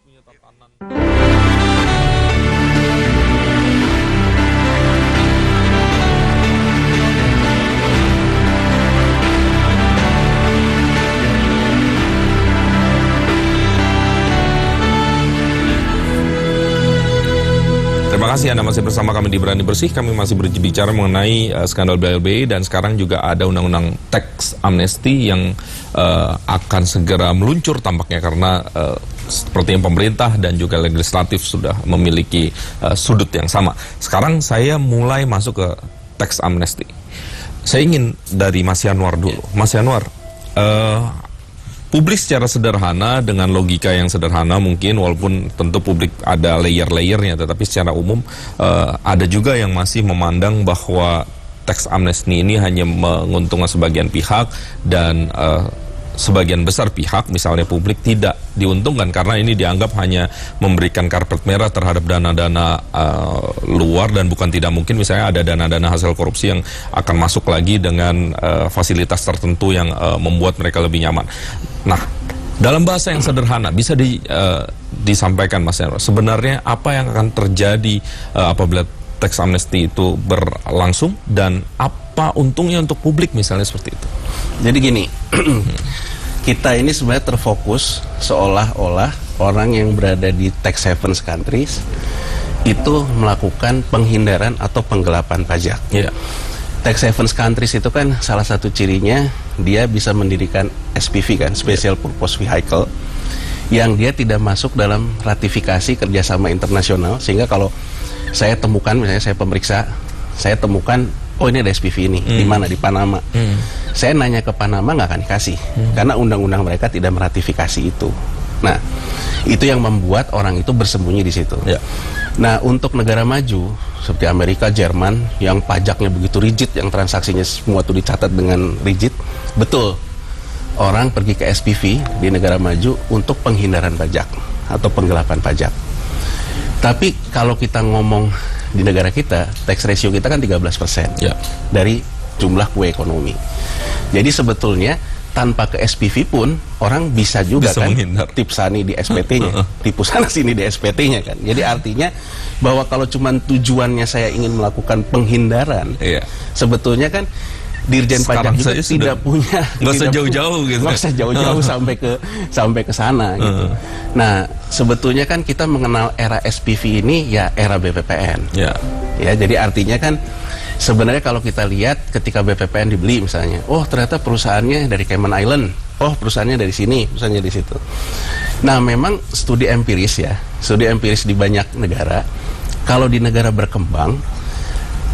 punya tatanan. Terima kasih Anda masih bersama kami di Berani Bersih. Kami masih berbicara mengenai skandal BLBI dan sekarang juga ada undang-undang tax amnesty yang akan segera meluncur tampaknya karena sepertinya pemerintah dan juga legislatif sudah memiliki sudut yang sama. Sekarang saya mulai masuk ke tax amnesty. Saya ingin dari Mas Yanwar dulu. Mas Yanwar, publik secara sederhana dengan logika yang sederhana mungkin, walaupun tentu publik ada layer-layernya, tetapi secara umum ada juga yang masih memandang bahwa tax amnesty ini hanya menguntungkan sebagian pihak dan sebagian besar pihak, misalnya publik, tidak diuntungkan karena ini dianggap hanya memberikan karpet merah terhadap dana-dana luar dan bukan tidak mungkin misalnya ada dana-dana hasil korupsi yang akan masuk lagi dengan fasilitas tertentu yang membuat mereka lebih nyaman. Nah, dalam bahasa yang sederhana bisa disampaikan Mas Yanwar, sebenarnya apa yang akan terjadi apabila tax amnesty itu berlangsung dan apa untungnya untuk publik misalnya seperti itu? Jadi gini, kita ini sebenarnya terfokus seolah-olah orang yang berada di tax havens countries itu melakukan penghindaran atau penggelapan pajak. Yeah. Tax havens countries itu kan salah satu cirinya dia bisa mendirikan SPV kan, Special Purpose Vehicle, yang dia tidak masuk dalam ratifikasi kerjasama internasional, sehingga kalau saya temukan, misalnya saya pemeriksa, saya temukan, oh ini ada SPV ini, di mana? Di Panama. Saya nanya ke Panama nggak akan dikasih, karena undang-undang mereka tidak meratifikasi itu. Nah, itu yang membuat orang itu bersembunyi di situ. Ya. Nah, untuk negara maju seperti Amerika, Jerman, yang pajaknya begitu rigid, yang transaksinya semua itu dicatat dengan rigid, betul. Orang pergi ke SPV di negara maju untuk penghindaran pajak atau penggelapan pajak. Tapi kalau kita ngomong di negara kita, tax ratio kita kan 13% Ya. dari jumlah kue ekonomi. Jadi sebetulnya tanpa ke SPV pun orang bisa juga kan menghindar. tipsani di SPT-nya, tipu sana sini di SPT-nya kan. Jadi artinya bahwa kalau cuma tujuannya saya ingin melakukan penghindaran, Iya. sebetulnya kan Dirjen Sekarang Pajak itu tidak punya, nggak usah jauh-jauh gitu. nggak usah jauh-jauh sampai ke sana gitu. Nah, sebetulnya kan kita mengenal era SPV ini ya era BPPN. Ya. Ya, jadi artinya kan sebenarnya kalau kita lihat ketika BPPN dibeli misalnya, oh ternyata perusahaannya dari Cayman Island, oh perusahaannya dari sini, perusahaannya di situ. Nah, memang studi empiris ya, studi empiris di banyak negara, kalau di negara berkembang,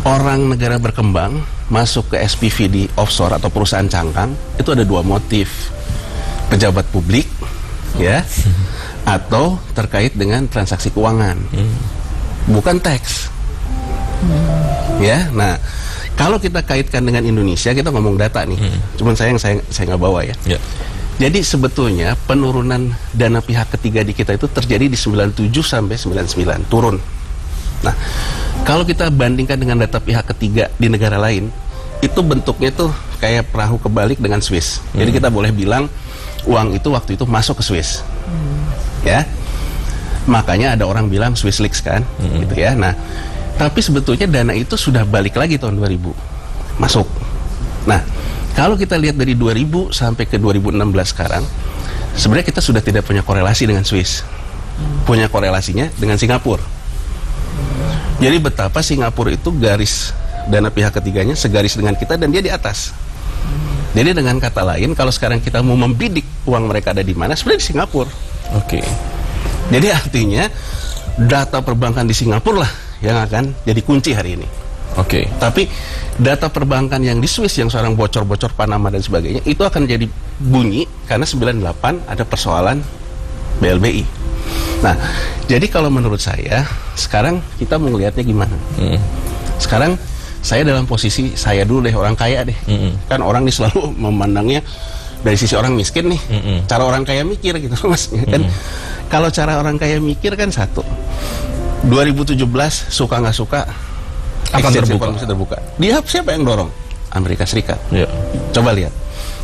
orang negara berkembang masuk ke SPV di offshore atau perusahaan cangkang itu ada dua motif, pejabat publik ya, atau terkait dengan transaksi keuangan, bukan teks. Ya, nah kalau kita kaitkan dengan Indonesia, kita ngomong data nih, cuman saya nggak bawa ya. Ya. Jadi sebetulnya penurunan dana pihak ketiga di kita itu terjadi di 97 sampai 99, turun. Nah, kalau kita bandingkan dengan data pihak ketiga di negara lain, itu bentuknya tuh kayak perahu kebalik dengan Swiss. Jadi kita boleh bilang uang itu waktu itu masuk ke Swiss. Ya. Makanya ada orang bilang Swiss Leaks kan, gitu ya. Nah, tapi sebetulnya dana itu sudah balik lagi tahun 2000 masuk. Nah, kalau kita lihat dari 2000 sampai ke 2016 sekarang, sebenarnya kita sudah tidak punya korelasi dengan Swiss. Punya korelasinya dengan Singapura. Jadi betapa Singapura itu garis dana pihak ketiganya segaris dengan kita dan dia di atas. Jadi dengan kata lain, kalau sekarang kita mau membidik uang mereka ada di mana, sebenarnya di Singapura. Oke. Jadi artinya data perbankan di Singapura lah yang akan jadi kunci hari ini. Oke. Tapi data perbankan yang di Swiss yang sekarang bocor-bocor Panama dan sebagainya itu akan jadi bunyi karena 98 ada persoalan BLBI. Nah, jadi kalau menurut saya sekarang kita mau ngelihatnya gimana? Sekarang saya dalam posisi saya dulu deh, orang kaya deh. Kan orang ini selalu memandangnya dari sisi orang miskin nih. Cara orang kaya mikir gitu Mas. Kan kalau cara orang kaya mikir kan satu. 2017 suka nggak suka akan terbuka. Dia siapa yang dorong? Amerika Serikat. Ya. Coba lihat.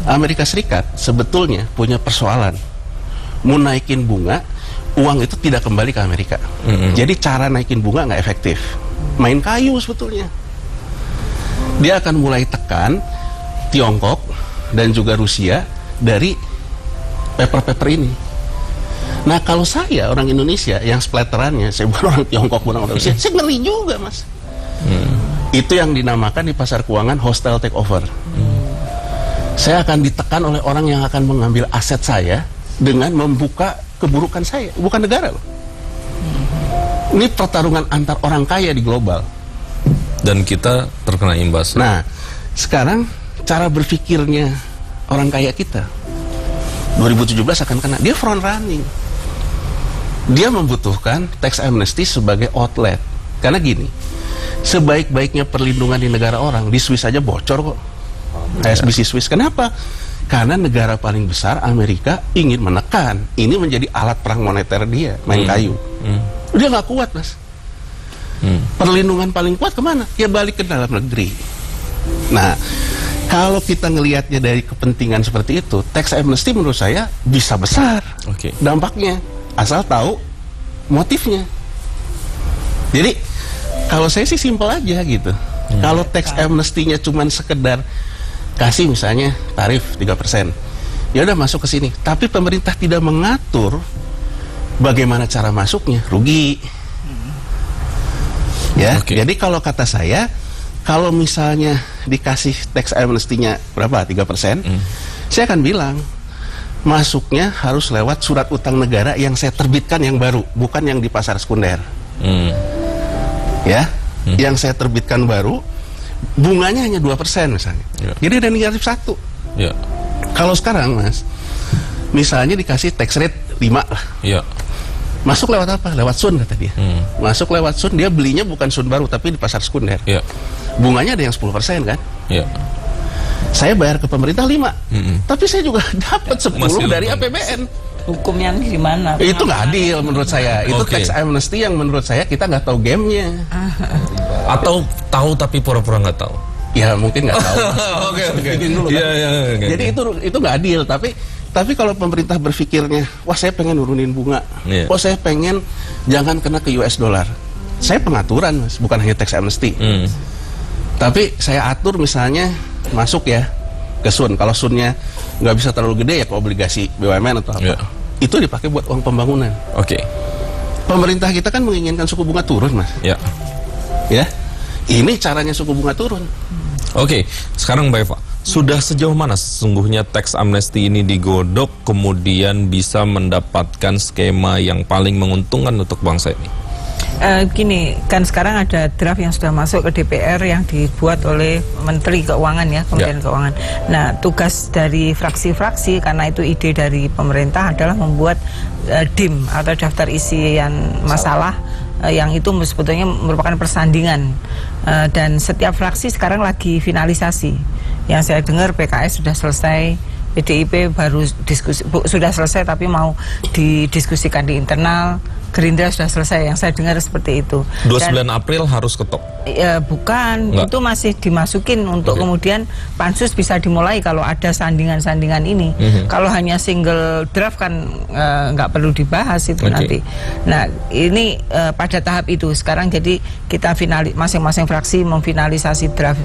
Amerika Serikat sebetulnya punya persoalan mau naikin bunga uang itu tidak kembali ke Amerika. Jadi cara naikin bunga nggak efektif. Main kayu sebetulnya. Dia akan mulai tekan Tiongkok dan juga Rusia dari paper-paper ini. Nah kalau saya orang Indonesia yang splatterannya, saya bukan orang Tiongkok, bukan orang Rusia, saya ngeri juga mas. Itu yang dinamakan di pasar keuangan hostile takeover. Saya akan ditekan oleh orang yang akan mengambil aset saya dengan membuka keburukan saya, bukan negara loh. Ini pertarungan antar orang kaya di global. Dan kita terkena imbas. Nah, sekarang cara berpikirnya orang kaya kita 2017 akan kena. Dia front running. Dia membutuhkan tax amnesty sebagai outlet. Karena gini, sebaik-baiknya perlindungan di negara orang, di Swiss aja bocor kok. HSBC Swiss. Kenapa? Karena negara paling besar, Amerika, ingin menekan. Ini menjadi alat perang moneter dia, main kayu. Dia nggak kuat, mas. Perlindungan paling kuat kemana? Ya balik ke dalam negeri. Nah, kalau kita ngelihatnya dari kepentingan seperti itu, tax amnesty menurut saya bisa besar dampaknya, asal tahu motifnya. Jadi kalau saya sih simpel aja gitu. Kalau tax amnesty-nya cuma sekedar kasih misalnya tarif 3%, ya udah masuk ke sini. Tapi pemerintah tidak mengatur bagaimana cara masuknya, rugi. Ya, jadi kalau kata saya, kalau misalnya dikasih tax amnesty-nya berapa, 3%, saya akan bilang masuknya harus lewat surat utang negara yang saya terbitkan yang baru, bukan yang di pasar sekunder. Ya, yang saya terbitkan baru, bunganya hanya 2% misalnya. Jadi ada negatif 1. Kalau sekarang mas, misalnya dikasih tax rate 5 lah. Masuk lewat apa? Lewat Sun kata dia. Masuk lewat Sun, dia belinya bukan Sun baru tapi di pasar sekunder. Bunganya ada yang 10% kan? Saya bayar ke pemerintah 5, tapi saya juga dapat 10 dari APBN. Hukumnya gimana? Itu nggak adil menurut saya. Itu tax amnesty yang menurut saya kita nggak tahu gamenya. Atau tahu tapi pura-pura nggak tahu. Ya mungkin nggak tahu. Jadi itu nggak adil. Tapi kalau pemerintah berpikirnya, wah saya pengen nurunin bunga, oh saya pengen jangan kena ke US dollar. Saya pengaturan mas, bukan hanya tax amnesty. Tapi saya atur misalnya masuk ya ke Sun. Kalau Sunnya nggak bisa terlalu gede ya ke obligasi BUMN atau apa. Itu dipakai buat uang pembangunan. Pemerintah kita kan menginginkan suku bunga turun mas. Ya, ini caranya suku bunga turun. Sekarang Mbak Eva, sudah sejauh mana sesungguhnya tax amnesty ini digodok kemudian bisa mendapatkan skema yang paling menguntungkan untuk bangsa ini? Gini, kan sekarang ada draft yang sudah masuk ke DPR yang dibuat oleh Menteri Keuangan ya, Kementerian Keuangan. Nah, tugas dari fraksi-fraksi, karena itu ide dari pemerintah, adalah membuat DIM atau daftar isian masalah yang itu sebetulnya merupakan persandingan. Dan setiap fraksi sekarang lagi finalisasi. Yang saya dengar PKS sudah selesai, PDIP baru diskusi, sudah selesai tapi mau didiskusikan di internal. Gerindra sudah selesai, yang saya dengar seperti itu. 29 April harus ketok? Bukan, itu masih dimasukin untuk kemudian pansus bisa dimulai kalau ada sandingan-sandingan ini. Kalau hanya single draft kan nggak perlu dibahas itu nanti. Nah ini pada tahap itu sekarang, jadi kita masing-masing fraksi memfinalisasi draft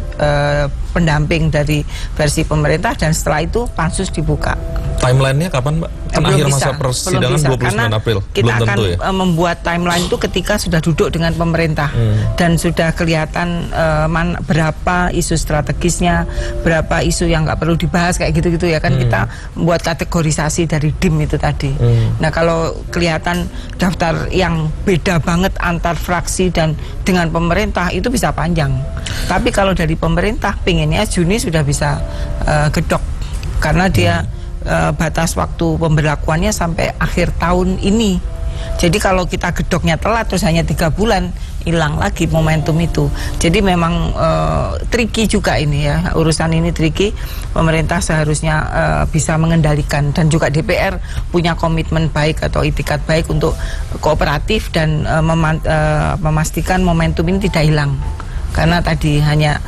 pendamping dari versi pemerintah, dan setelah itu pansus dibuka. Timelinenya kapan Mbak? Kan akhir masa persidangan 29 April. Kita belum tentu akan ya? Membuat timeline itu ketika sudah duduk dengan pemerintah dan sudah kelihatan berapa isu strategisnya, berapa isu yang nggak perlu dibahas kayak gitu-gitu ya kan. Kita membuat kategorisasi dari DIM itu tadi. Nah kalau kelihatan daftar yang beda banget antar fraksi dan dengan pemerintah itu bisa panjang. Tapi kalau dari pemerintah pinginnya Juni sudah bisa gedok, karena dia batas waktu pemberlakuannya sampai akhir tahun ini. Jadi kalau kita gedoknya telat terus hanya 3 bulan, hilang lagi momentum itu. Jadi memang tricky juga ini ya, urusan ini tricky. Pemerintah seharusnya bisa mengendalikan, dan juga DPR punya komitmen baik atau itikat baik untuk kooperatif dan memastikan momentum ini tidak hilang. Karena tadi hanya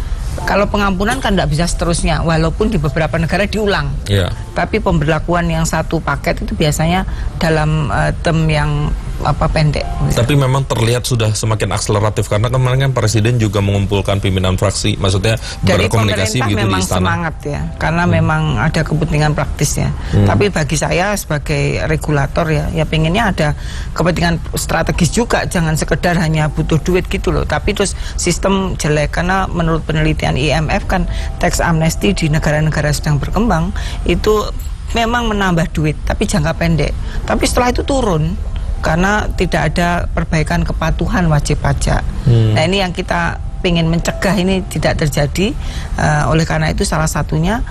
Kalau pengampunan kan tidak bisa seterusnya, walaupun di beberapa negara diulang. Ya. Tapi pemberlakuan yang satu paket itu biasanya dalam term yang pendek. Tapi memang terlihat sudah semakin akseleratif karena kemarin kan Presiden juga mengumpulkan pimpinan fraksi, maksudnya dari berkomunikasi begitu memang di istana. Semangat ya, karena memang ada kepentingan praktisnya. Tapi bagi saya sebagai regulator ya pengennya ada kepentingan strategis juga, jangan sekedar hanya butuh duit gitu loh. Tapi terus sistem jelek, karena menurut penelitian IMF kan tax amnesty di negara-negara sedang berkembang itu memang menambah duit, tapi jangka pendek. Tapi setelah itu turun, karena tidak ada perbaikan kepatuhan wajib pajak. Nah ini yang kita ingin mencegah ini tidak terjadi. Oleh karena itu salah satunya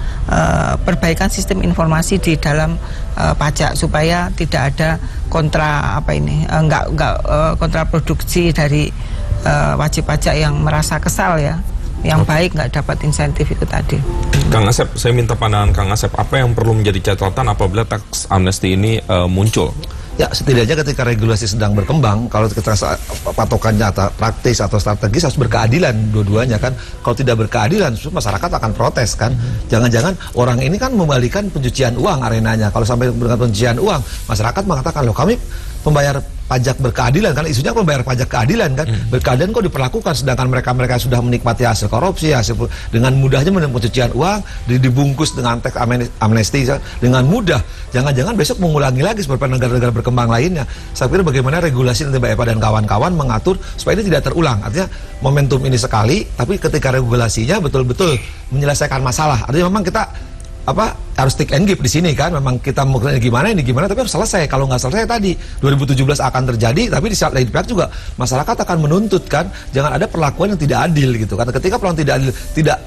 perbaikan sistem informasi di dalam pajak supaya tidak ada kontraproduksi dari wajib pajak yang merasa kesal ya. Yang baik nggak dapat insentif itu tadi. Kang Asep, saya minta pandangan Kang Asep, apa yang perlu menjadi catatan apabila tax amnesty ini muncul? Ya, setidaknya ketika regulasi sedang berkembang, kalau kita patokannya praktis atau strategis harus berkeadilan dua-duanya kan. Kalau tidak berkeadilan, masyarakat akan protes kan. Jangan-jangan orang ini kan membalikan pencucian uang arenanya. Kalau sampai dengan pencucian uang, masyarakat mengatakan, loh kami pembayar pajak berkeadilan kan, isunya membayar pajak keadilan kan, berkeadilan kok diperlakukan sedangkan mereka sudah menikmati hasil korupsi, dengan mudahnya pencucian uang, dibungkus dengan teks amnesti dengan mudah. Jangan-jangan besok mengulangi lagi seperti negara-negara berkembang lainnya. Saya pikir bagaimana regulasi nanti Mbak Eva dan kawan-kawan mengatur supaya ini tidak terulang. Artinya momentum ini sekali, tapi ketika regulasinya betul-betul menyelesaikan masalah. Artinya memang kita harus take and give di sini kan, memang kita mau gimana tapi harus selesai. Kalau nggak selesai tadi 2017 akan terjadi, tapi di saat lain pihak juga masyarakat akan menuntut kan, jangan ada perlakuan yang tidak adil gitu. Karena ketika perlakuan tidak adil tidak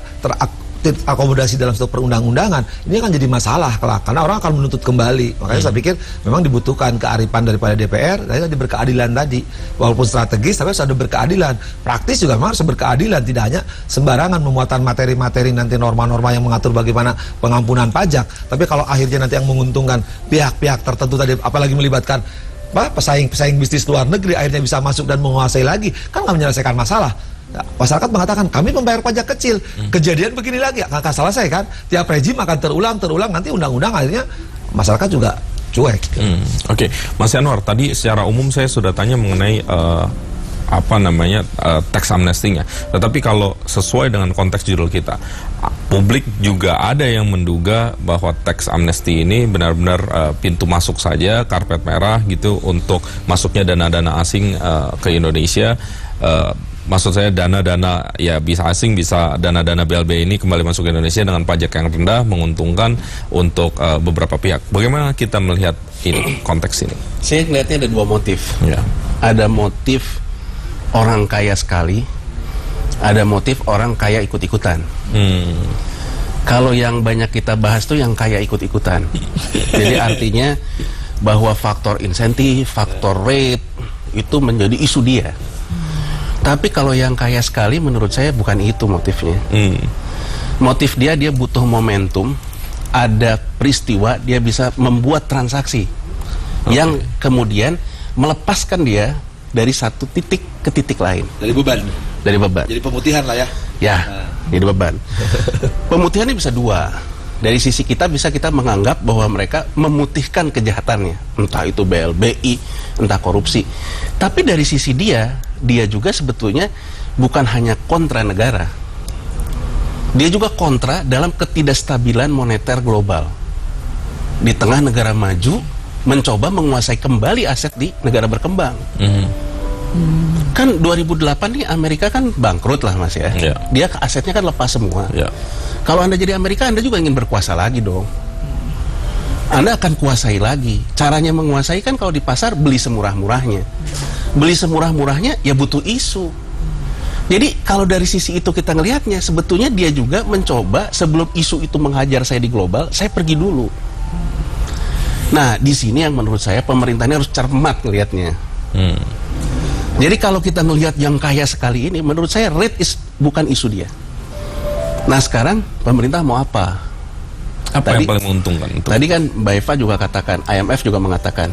terakomodasi dalam satu perundang-undangan, ini akan jadi masalah kelak, karena orang akan menuntut kembali. Makanya saya pikir memang dibutuhkan kearifan daripada DPR, dan tadi berkeadilan tadi, walaupun strategis tapi harus ada berkeadilan. Praktis juga memang harus berkeadilan, tidak hanya sembarangan memuatan materi-materi nanti norma-norma yang mengatur bagaimana pengampunan pajak. Tapi kalau akhirnya nanti yang menguntungkan pihak-pihak tertentu tadi, apalagi melibatkan pesaing bisnis luar negeri, akhirnya bisa masuk dan menguasai lagi, kan nggak menyelesaikan masalah. Masyarakat mengatakan kami membayar pajak kecil, kejadian begini lagi akan selesai kan, tiap rejim akan terulang, nanti undang-undang akhirnya masyarakat juga cuek. Oke, Mas Yanwar, tadi secara umum saya sudah tanya mengenai tax amnesty-nya. Tetapi kalau sesuai dengan konteks judul kita, publik juga ada yang menduga bahwa tax amnesty ini benar-benar pintu masuk saja, karpet merah gitu untuk masuknya dana-dana asing ke Indonesia. Maksud saya dana-dana ya bisa asing, bisa dana-dana BLB ini kembali masuk ke Indonesia dengan pajak yang rendah, menguntungkan untuk beberapa pihak. Bagaimana kita melihat ini, konteks ini? Saya melihatnya ada dua motif. Ya. Ada motif orang kaya sekali, ada motif orang kaya ikut-ikutan. Kalau yang banyak kita bahas tuh yang kaya ikut-ikutan. Jadi artinya bahwa faktor insentif, faktor rate itu menjadi isu dia. Tapi kalau yang kaya sekali menurut saya bukan itu motifnya. Motif dia butuh momentum, ada peristiwa, dia bisa membuat transaksi yang kemudian melepaskan dia dari satu titik ke titik lain. Dari beban. Jadi pemutihan lah ya. Ya, jadi beban. Pemutihan ini bisa dua. Dari sisi kita bisa kita menganggap bahwa mereka memutihkan kejahatannya, entah itu BLBI, entah korupsi. Tapi dari sisi dia juga sebetulnya bukan hanya kontra negara. Dia juga kontra dalam ketidakstabilan moneter global. Di tengah negara maju mencoba menguasai kembali aset di negara berkembang. Kan 2008 nih Amerika kan bangkrut lah Mas ya. Dia asetnya kan lepas semua. Kalau Anda jadi Amerika, Anda juga ingin berkuasa lagi dong. Anda akan kuasai lagi. Caranya menguasai kan kalau di pasar beli semurah-murahnya. Beli semurah-murahnya ya butuh isu. Jadi kalau dari sisi itu kita ngelihatnya, sebetulnya dia juga mencoba sebelum isu itu menghajar saya di global, saya pergi dulu. Nah, di sini yang menurut saya pemerintahnya harus cermat ngelihatnya. Jadi kalau kita ngelihat yang kaya sekali ini, menurut saya rate bukan isu dia. Nah sekarang pemerintah mau apa? Apa yang paling menguntungkan? Tadi kan Mbak Eva juga katakan, IMF juga mengatakan.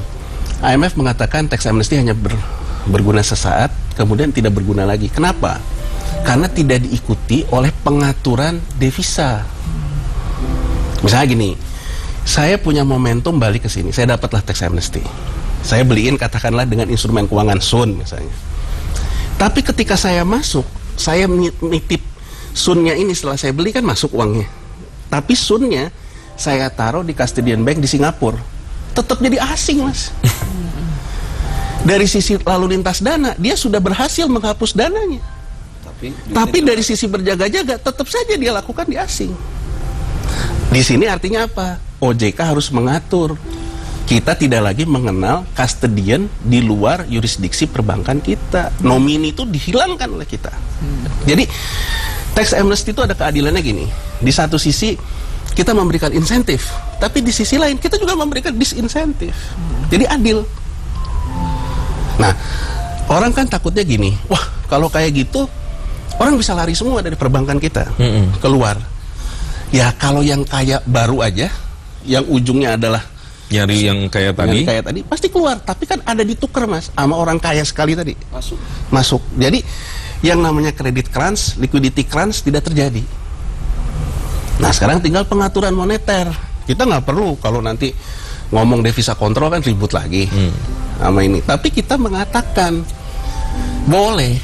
IMF mengatakan tax amnesty hanya berguna sesaat, kemudian tidak berguna lagi. Kenapa? karena tidak diikuti oleh pengaturan devisa. Misalnya gini, saya punya momentum balik ke sini, saya dapatlah tax amnesty. Saya beliin katakanlah dengan instrumen keuangan Sun misalnya. Tapi ketika saya masuk, saya nitip Sunnya ini setelah saya beli kan masuk uangnya. Tapi Sunnya saya taruh di custodian bank di Singapura. Tetap jadi asing, Mas. Dari sisi lalu lintas dana, dia sudah berhasil menghapus dananya. Tapi dari sisi berjaga-jaga, tetap saja dia lakukan di asing. Di sini artinya apa? OJK harus mengatur. Kita tidak lagi mengenal custodian di luar yurisdiksi perbankan kita. Nomini itu dihilangkan oleh kita. Jadi tax amnesty itu ada keadilannya gini. Di satu sisi kita memberikan insentif, tapi di sisi lain kita juga memberikan disinsentif. Jadi adil. Nah, orang kan takutnya gini, wah kalau kayak gitu orang bisa lari semua dari perbankan kita keluar. Ya kalau yang kaya baru aja, yang ujungnya adalah nyari yang kayak tadi, pasti keluar. Tapi kan ada ditukar, Mas, sama orang kaya sekali tadi. Masuk. Jadi yang namanya credit crunch, liquidity crunch tidak terjadi. Nah sekarang tinggal pengaturan moneter. Kita nggak perlu kalau nanti ngomong devisa kontrol kan ribut lagi sama ini. Tapi kita mengatakan boleh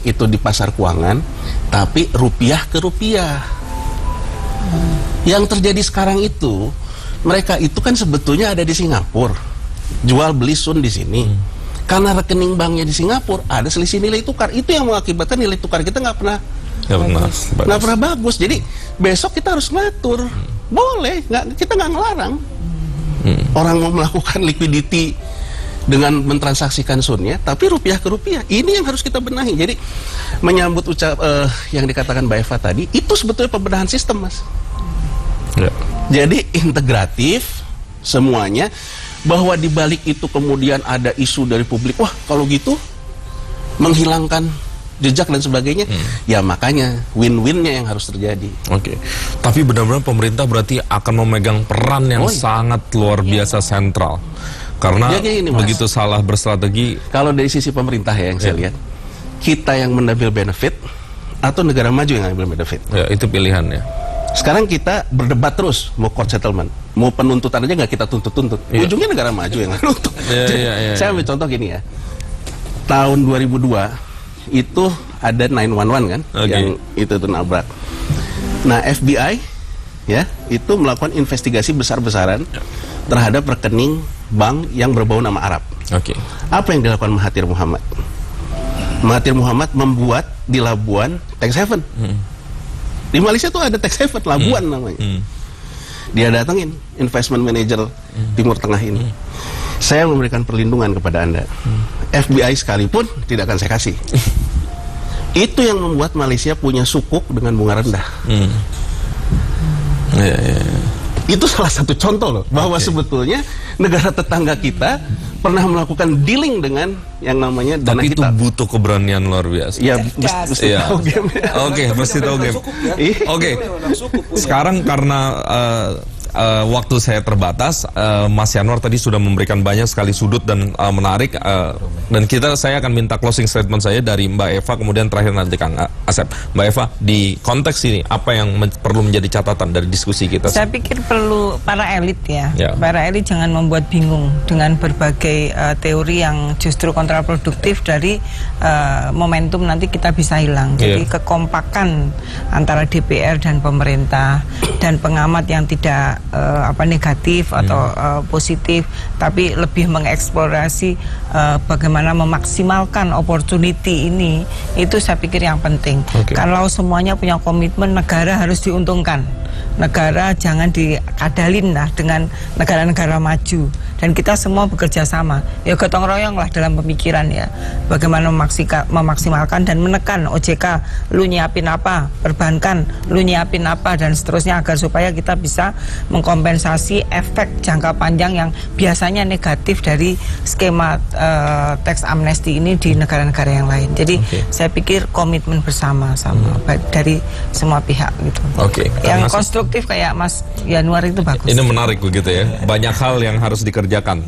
itu di pasar keuangan, tapi rupiah ke rupiah. Yang terjadi sekarang itu, mereka itu kan sebetulnya ada di Singapura, jual beli Sun di sini. Karena rekening banknya di Singapura ada selisih nilai tukar, itu yang mengakibatkan nilai tukar kita nggak pernah bagus. Jadi besok kita harus ngatur. Boleh, kita nggak ngelarang. Orang mau melakukan liquidity dengan mentransaksikan Sunnya, tapi rupiah ke rupiah. Ini yang harus kita benahi. Jadi menyambut yang dikatakan Mbak Eva tadi, itu sebetulnya pembenahan sistem, Mas. Ya. Jadi integratif semuanya, bahwa di balik itu kemudian ada isu dari publik, wah kalau gitu menghilangkan jejak dan sebagainya, ya makanya win-winnya yang harus terjadi. Oke. Tapi benar-benar pemerintah berarti akan memegang peran yang sangat luar biasa sentral. Karena ini, begitu salah berstrategi. Kalau dari sisi pemerintah ya yang saya lihat, kita yang mengambil benefit atau negara maju yang mengambil benefit. Ya, itu pilihannya. Sekarang kita berdebat terus, mau court settlement, mau penuntutan aja nggak kita tuntut-tuntut. Ujungnya negara maju yang nuntut. Saya ambil contoh gini ya. Tahun 2002 itu ada 911 kan, yang itu nabrak. Nah FBI ya itu melakukan investigasi besar-besaran terhadap rekening bank yang berbau nama Arab. Apa yang dilakukan Mahathir Muhammad? Mahathir Muhammad membuat di Labuan tax haven. Di Malaysia tuh ada tax haven Labuan namanya. Dia datangin investment manager Timur Tengah ini. Saya memberikan perlindungan kepada Anda. FBI sekalipun tidak akan saya kasih. Itu yang membuat Malaysia punya sukuk dengan bunga rendah. Itu salah satu contoh loh, bahwa sebetulnya negara tetangga kita pernah melakukan dealing dengan yang namanya dana hitam. Tapi itu butuh keberanian luar biasa. Iya, mesti tahu game. Mesti tahu game. Sekarang karena waktu saya terbatas, Mas Yanwar tadi sudah memberikan banyak sekali sudut dan menarik, dan saya akan minta closing statement saya dari Mbak Eva, kemudian terakhir nanti Kang Asep. Mbak Eva, di konteks ini apa yang perlu menjadi catatan dari diskusi kita? Saya pikir perlu para elit para elit jangan membuat bingung dengan berbagai teori yang justru kontraproduktif dari momentum nanti kita bisa hilang. Jadi kekompakan antara DPR dan pemerintah dan pengamat yang tidak negatif atau positif, tapi lebih mengeksplorasi bagaimana memaksimalkan opportunity ini, itu saya pikir yang penting. Kalau semuanya punya komitmen, negara harus diuntungkan. Negara jangan dikadalin lah dengan negara-negara maju, dan kita semua bekerja sama. Ya gotong royong lah dalam pemikiran ya. Bagaimana memaksimalkan dan menekan OJK, lu nyiapin apa, perbankan, lu nyiapin apa, dan seterusnya, agar supaya kita bisa mengkompensasi efek jangka panjang yang biasanya negatif dari skema tax amnesty ini di negara-negara yang lain. Jadi saya pikir komitmen bersama dari semua pihak gitu. Yang konstruktif kayak Mas Yanwar itu bagus. Ini menarik begitu ya. Banyak hal yang harus dikerjakan.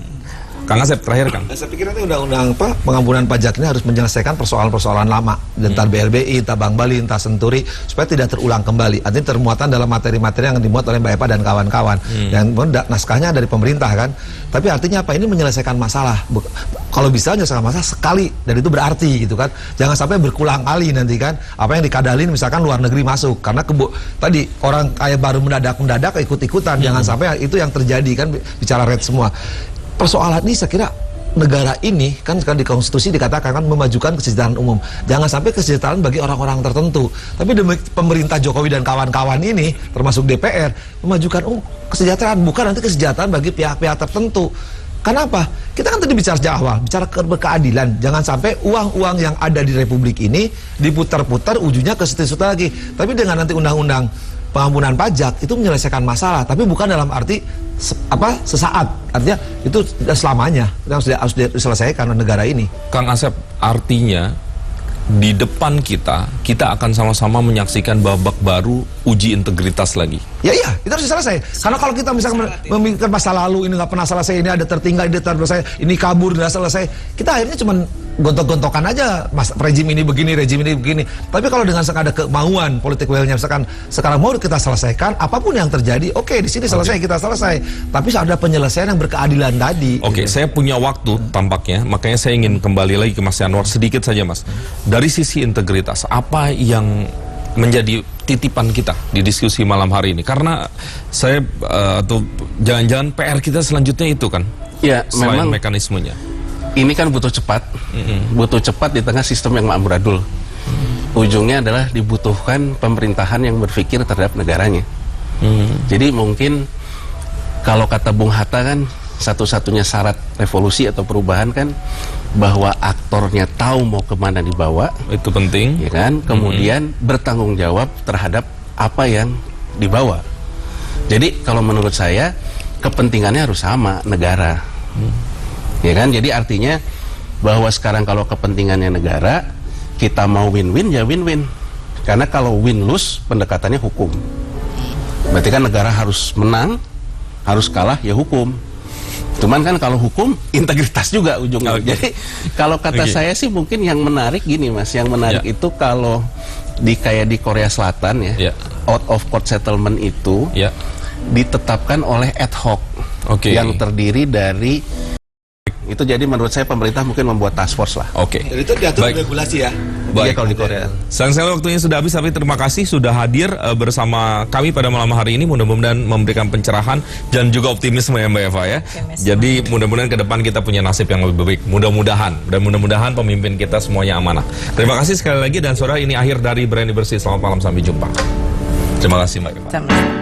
Kang Asep terakhir Kang. Saya pikir nanti undang-undang pengampunan pajak ini harus menyelesaikan persoalan-persoalan lama, entah BLBI, entah Bank Bali, entah Senturi, supaya tidak terulang kembali. Artinya termuatan dalam materi-materi yang dimuat oleh Mbak Eva dan kawan-kawan. Dan naskahnya dari pemerintah kan. Tapi artinya apa? Ini menyelesaikan masalah. Kalau bisa menyelesaikan masalah sekali, dan itu berarti gitu kan. Jangan sampai berulang kali nanti kan. Apa yang dikadalin misalkan luar negeri masuk, karena tadi orang kayak baru mendadak ikut-ikutan. Jangan sampai itu yang terjadi kan, bicara red semua. Persoalan ini saya kira negara ini kan di konstitusi dikatakan kan memajukan kesejahteraan umum. Jangan sampai kesejahteraan bagi orang-orang tertentu. Tapi demi pemerintah Jokowi dan kawan-kawan ini, termasuk DPR, memajukan kesejahteraan, bukan nanti kesejahteraan bagi pihak-pihak tertentu. Kenapa? Kita kan tadi bicara sejak awal, bicara keadilan. Jangan sampai uang-uang yang ada di Republik ini diputar-putar ujungnya ke situ-situ lagi. Tapi dengan nanti undang-undang pengampunan pajak itu menyelesaikan masalah, tapi bukan dalam arti sesaat. Artinya itu selamanya harus diselesaikan oleh negara ini. Kang Asep, artinya di depan kita akan sama-sama menyaksikan babak baru uji integritas lagi. Ya iya, itu harus selesai. Karena kalau kita misalkan memikirkan masa lalu, ini nggak pernah selesai, ini ada tertinggal, ini selesai, ini kabur, nggak selesai, kita akhirnya cuma gontok-gontokan aja, rejim ini begini, rejim ini begini. Tapi kalau dengan ada kemauan politik will-nya, misalkan sekarang mau kita selesaikan, apapun yang terjadi, oke, di sini selesai, kita selesai. Tapi ada penyelesaian yang berkeadilan tadi. Oke, saya punya waktu tampaknya, makanya saya ingin kembali lagi ke Mas Yanwar sedikit saja Mas. Dari sisi integritas, apa yang menjadi titipan kita di diskusi malam hari ini? Karena saya atau jangan-jangan PR kita selanjutnya itu kan? Ya, selain memang mekanismenya. ini kan butuh cepat, butuh cepat di tengah sistem yang amburadul. Ujungnya adalah dibutuhkan pemerintahan yang berpikir terhadap negaranya. Jadi mungkin kalau kata Bung Hatta kan, satu-satunya syarat revolusi atau perubahan kan bahwa aktornya tahu mau kemana dibawa, Itu penting. ya kan? Kemudian bertanggung jawab terhadap apa yang dibawa. Jadi kalau menurut saya kepentingannya harus sama, negara. Ya kan? Jadi artinya bahwa sekarang kalau kepentingannya negara, kita mau win-win ya win-win. Karena kalau win-lose pendekatannya hukum. Berarti kan negara harus menang, harus kalah ya hukum. Cuman kan kalau hukum integritas juga ujungnya. Jadi kalau kata saya sih mungkin yang menarik gini Mas, yang menarik itu kalau kayak di Korea Selatan ya, out of court settlement itu ditetapkan oleh ad hoc yang terdiri dari itu. Jadi menurut saya pemerintah mungkin membuat task force lah. Dan itu diatur regulasi ya. Baik, kalau di Korea. Sayang sekali waktunya sudah habis, tapi terima kasih sudah hadir bersama kami pada malam hari ini. Mudah-mudahan memberikan pencerahan dan juga optimisme ya Mbak Eva ya. Jadi mudah-mudahan ke depan kita punya nasib yang lebih baik. Mudah-mudahan, dan mudah-mudahan pemimpin kita semuanya amanah. Terima kasih sekali lagi, dan saudara, ini akhir dari Berani Bersih. Selamat malam, sampai jumpa. Terima kasih Mbak Eva.